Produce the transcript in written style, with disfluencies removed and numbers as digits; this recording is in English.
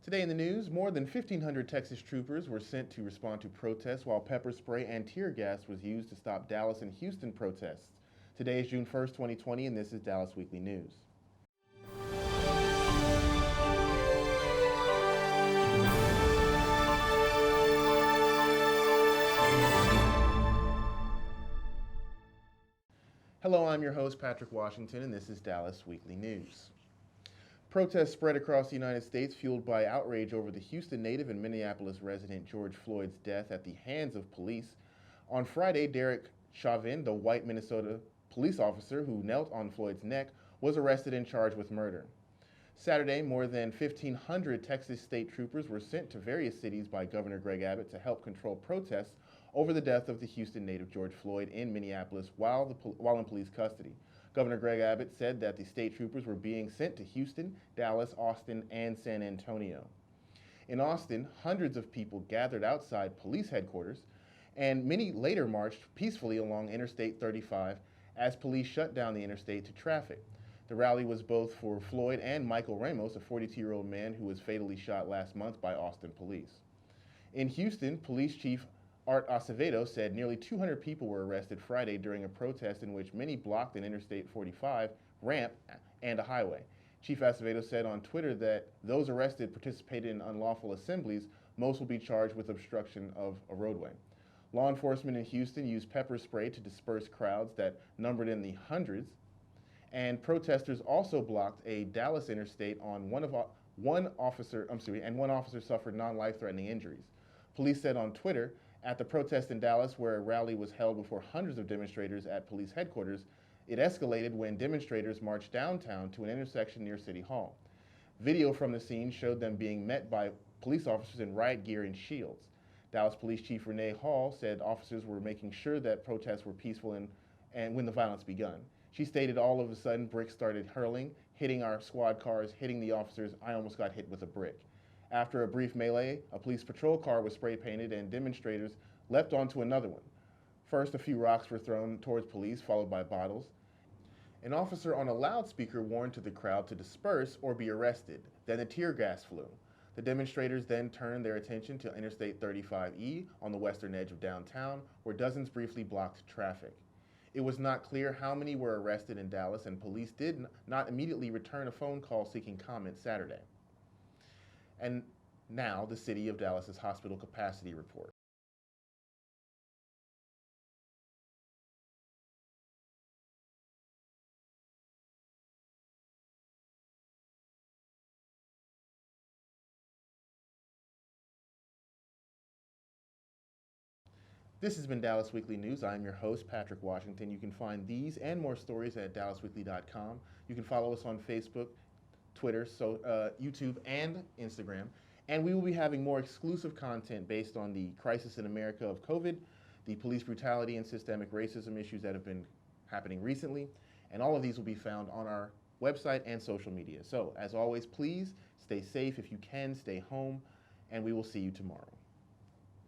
Today in the news, more than 1,500 Texas troopers were sent to respond to protests while pepper spray and tear gas was used to stop Dallas and Houston protests. Today is June 1st, 2020, and this is Dallas Weekly News. Hello, I'm your host, Patrick Washington, and this is Dallas Weekly News. Protests spread across the United States, fueled by outrage over the Houston native and Minneapolis resident George Floyd's death at the hands of police. On Friday, Derek Chauvin, the white Minnesota police officer who knelt on Floyd's neck, was arrested and charged with murder. Saturday, more than 1,500 Texas state troopers were sent to various cities by Governor Greg Abbott to help control protests over the death of the Houston native George Floyd in Minneapolis while in police custody. Governor Greg Abbott said that the state troopers were being sent to Houston, Dallas, Austin, and San Antonio. In Austin, hundreds of people gathered outside police headquarters, and many later marched peacefully along Interstate 35 as police shut down the interstate to traffic. The rally was both for Floyd and Michael Ramos, a 42-year-old man who was fatally shot last month by Austin police. In Houston, Police Chief Art Acevedo said nearly 200 people were arrested Friday during a protest in which many blocked an Interstate 45 ramp and a highway. Chief Acevedo said on Twitter that those arrested participated in unlawful assemblies. Most will be charged with obstruction of a roadway. Law enforcement in Houston used pepper spray to disperse crowds that numbered in the hundreds, and protesters also blocked a Dallas interstate on one officer suffered non-life-threatening injuries. Police said on Twitter, at the protest in Dallas, where a rally was held before hundreds of demonstrators at police headquarters, it escalated when demonstrators marched downtown to an intersection near City Hall. Video from the scene showed them being met by police officers in riot gear and shields. Dallas Police Chief Renee Hall said officers were making sure that protests were peaceful and when the violence begun. She stated all of a sudden bricks started hurling, hitting our squad cars, hitting the officers. I almost got hit with a brick. After a brief melee, a police patrol car was spray painted and demonstrators leapt onto another one. First, a few rocks were thrown towards police, followed by bottles. An officer on a loudspeaker warned to the crowd to disperse or be arrested. Then the tear gas flew. The demonstrators then turned their attention to Interstate 35E on the western edge of downtown, where dozens briefly blocked traffic. It was not clear how many were arrested in Dallas, and police did not immediately return a phone call seeking comment Saturday. And now, the City of Dallas's hospital capacity report. This has been Dallas Weekly News. I'm your host, Patrick Washington. You can find these and more stories at dallasweekly.com. You can follow us on Facebook, Twitter, YouTube, and Instagram. And we will be having more exclusive content based on the crisis in America of COVID, the police brutality and systemic racism issues that have been happening recently. And all of these will be found on our website and social media. So, as always, please stay safe. If you can, stay home. And we will see you tomorrow.